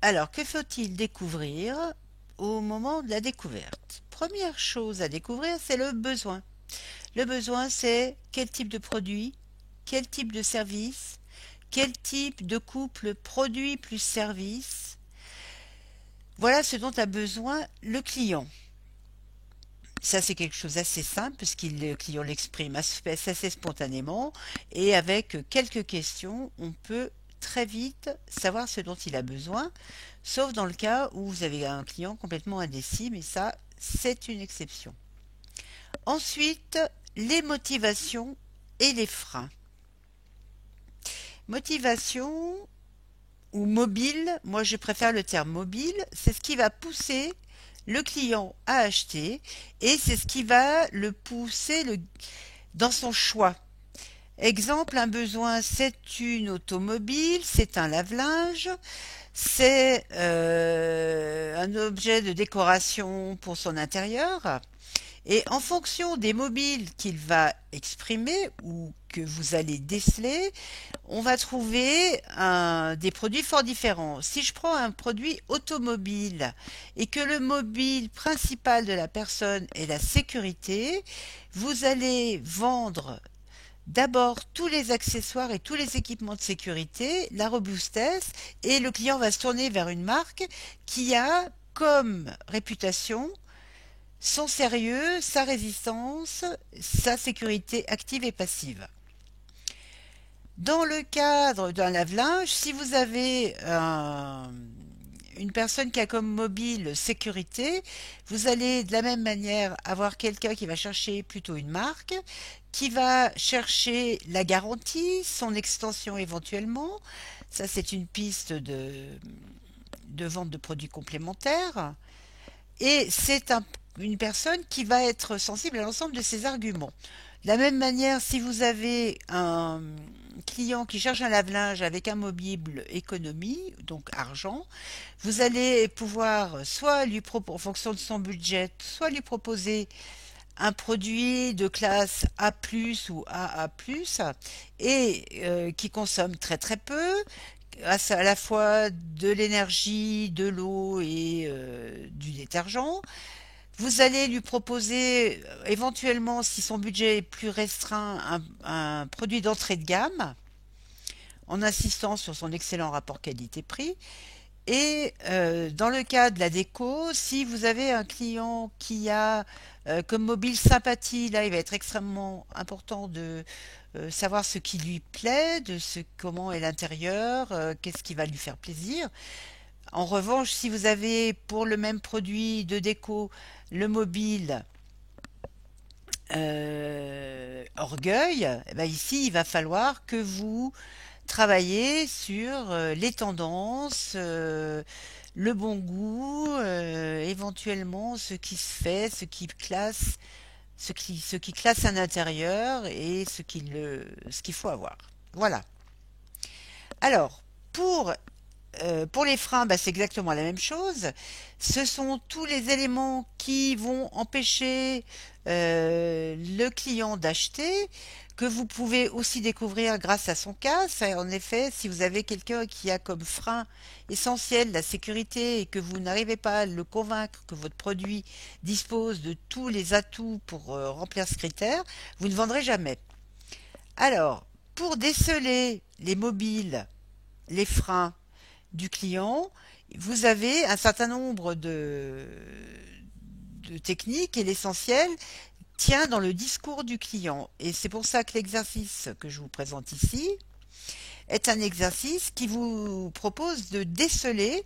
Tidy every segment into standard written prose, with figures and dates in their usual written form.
Alors, que faut-il découvrir au moment de la découverte? Première chose à découvrir, c'est le besoin. Le besoin, c'est quel type de produit, quel type de service, quel type de couple produit plus service. Voilà ce dont a besoin le client. Ça, c'est quelque chose d'assez simple puisque le client l'exprime assez spontanément et avec quelques questions, on peut très vite savoir ce dont il a besoin, sauf dans le cas où vous avez un client complètement indécis, mais ça, c'est une exception. Ensuite, les motivations et les freins. Motivation ou mobile, moi je préfère le terme mobile, c'est ce qui va pousser le client à acheter et c'est ce qui va le pousser dans son choix. Exemple, un besoin, c'est une automobile, c'est un lave-linge, c'est un objet de décoration pour son intérieur. Et en fonction des mobiles qu'il va exprimer ou que vous allez déceler, on va trouver des produits fort différents. Si je prends un produit automobile et que le mobile principal de la personne est la sécurité, vous allez vendre d'abord tous les accessoires et tous les équipements de sécurité, la robustesse, et le client va se tourner vers une marque qui a comme réputation son sérieux, sa résistance, sa sécurité active et passive. Dans le cadre d'un lave-linge, si vous avez une personne qui a comme mobile sécurité, vous allez de la même manière avoir quelqu'un qui va chercher plutôt une marque, qui va chercher la garantie, son extension éventuellement. Ça, c'est une piste de vente de produits complémentaires. Et c'est une personne qui va être sensible à l'ensemble de ces arguments. De la même manière, si vous avez un client qui cherche un lave-linge avec un mobile économie, donc argent, vous allez pouvoir soit lui proposer, en fonction de son budget, soit lui proposer un produit de classe A+, ou AA+, et qui consomme très très peu, à la fois de l'énergie, de l'eau et du détergent. Vous allez lui proposer éventuellement, si son budget est plus restreint, un produit d'entrée de gamme, en insistant sur son excellent rapport qualité-prix. Et dans le cas de la déco, si vous avez un client qui a comme mobile sympathie, là il va être extrêmement important de savoir ce qui lui plaît, comment est l'intérieur, qu'est-ce qui va lui faire plaisir. En revanche, si vous avez pour le même produit de déco le mobile orgueil, eh ben ici il va falloir que vous travaillez sur les tendances, le bon goût, éventuellement ce qui se fait, ce qui classe un intérieur et ce qu'il faut avoir. Voilà. Alors, pour les freins, bah, c'est exactement la même chose. Ce sont tous les éléments qui vont empêcher le client d'acheter, que vous pouvez aussi découvrir grâce à son cas. En effet, si vous avez quelqu'un qui a comme frein essentiel la sécurité et que vous n'arrivez pas à le convaincre que votre produit dispose de tous les atouts pour remplir ce critère, vous ne vendrez jamais. Alors, pour déceler les mobiles, les freins, du client, vous avez un certain nombre de techniques et l'essentiel tient dans le discours du client. Et c'est pour ça que l'exercice que je vous présente ici est un exercice qui vous propose de déceler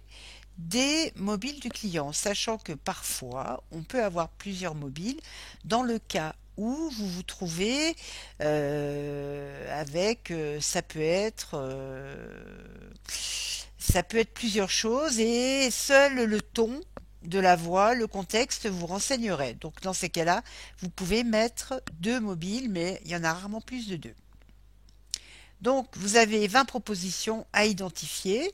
des mobiles du client, sachant que parfois on peut avoir plusieurs mobiles dans le cas où vous vous trouvez avec, ça peut être plusieurs choses et seul le ton de la voix, le contexte vous renseignerait. Donc dans ces cas-là, vous pouvez mettre deux mobiles, mais il y en a rarement plus de deux. Donc vous avez 20 propositions à identifier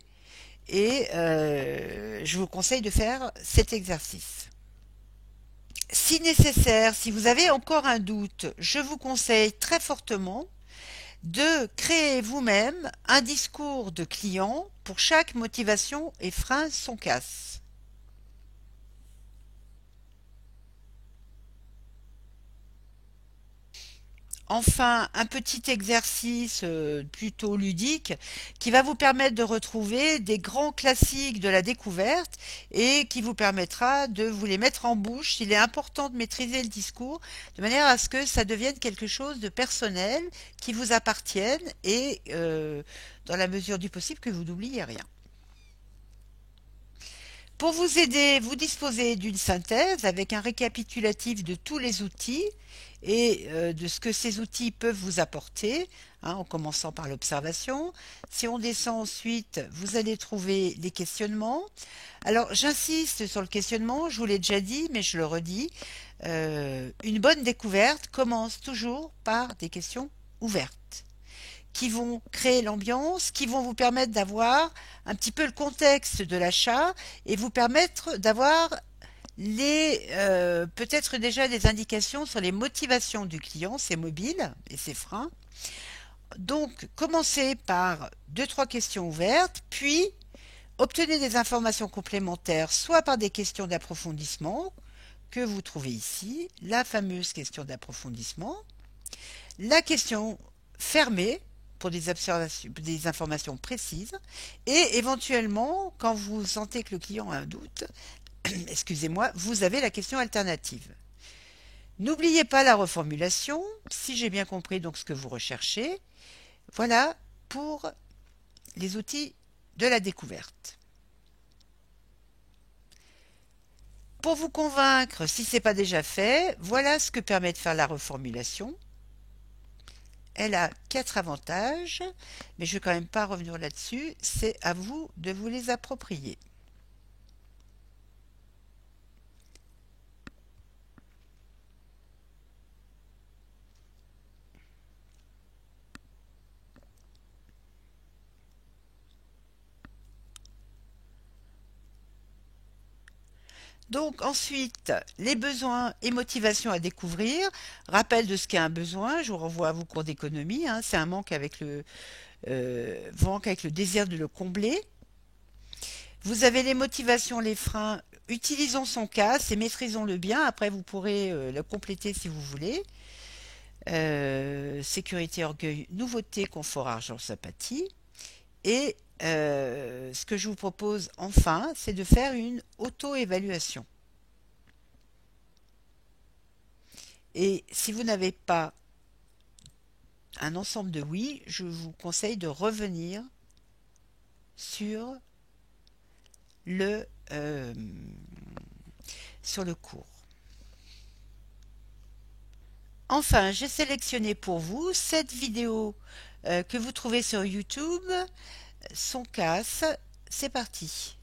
et je vous conseille de faire cet exercice. Si nécessaire, si vous avez encore un doute, je vous conseille très fortement de créer vous-même un discours de client pour chaque motivation et frein son casse. Enfin, un petit exercice plutôt ludique qui va vous permettre de retrouver des grands classiques de la découverte et qui vous permettra de vous les mettre en bouche. Il est important de maîtriser le discours de manière à ce que ça devienne quelque chose de personnel qui vous appartienne et dans la mesure du possible que vous n'oubliez rien. Pour vous aider, vous disposez d'une synthèse avec un récapitulatif de tous les outils et de ce que ces outils peuvent vous apporter, hein, en commençant par l'observation. Si on descend ensuite, vous allez trouver les questionnements. Alors j'insiste sur le questionnement, je vous l'ai déjà dit, mais je le redis. Une bonne découverte commence toujours par des questions ouvertes qui vont créer l'ambiance, qui vont vous permettre d'avoir un petit peu le contexte de l'achat et vous permettre d'avoir peut-être déjà des indications sur les motivations du client, ses mobiles et ses freins. Donc, commencez par deux, trois questions ouvertes, puis obtenez des informations complémentaires, soit par des questions d'approfondissement que vous trouvez ici, la fameuse question d'approfondissement, la question fermée pour des observations, des informations précises, et éventuellement, quand vous sentez que le client a un doute, excusez-moi, vous avez la question alternative. N'oubliez pas la reformulation, si j'ai bien compris donc ce que vous recherchez. Voilà pour les outils de la découverte. Pour vous convaincre, si ce n'est pas déjà fait, voilà ce que permet de faire la reformulation. Elle a 4 avantages, mais je ne vais quand même pas revenir là-dessus, c'est à vous de vous les approprier. Donc ensuite, les besoins et motivations à découvrir. Rappel de ce qu'est un besoin, je vous renvoie à vos cours d'économie, hein, c'est un manque avec le désir de le combler. Vous avez les motivations, les freins. Utilisons son casse et maîtrisons-le bien. Après, vous pourrez le compléter si vous voulez. Sécurité, orgueil, nouveauté, confort, argent, sympathie. Et ce que je vous propose enfin, c'est de faire une auto-évaluation. Et si vous n'avez pas un ensemble de oui, je vous conseille de revenir sur le, euh, sur le cours. Enfin, j'ai sélectionné pour vous cette vidéo que vous trouvez sur YouTube, son casse. C'est parti.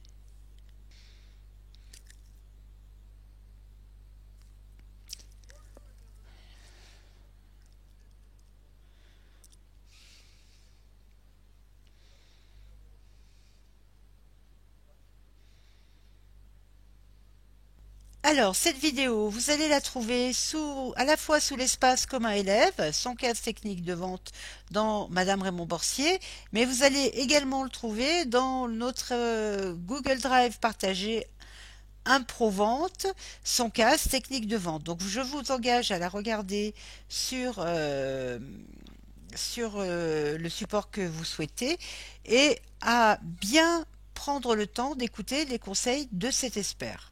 Alors, cette vidéo, vous allez la trouver à la fois sous l'espace comme un élève, son casse technique de vente dans Madame Raymond Borsier, mais vous allez également le trouver dans notre Google Drive partagé Improvente, son casse technique de vente. Donc, je vous engage à la regarder sur le support que vous souhaitez et à bien prendre le temps d'écouter les conseils de cet expert.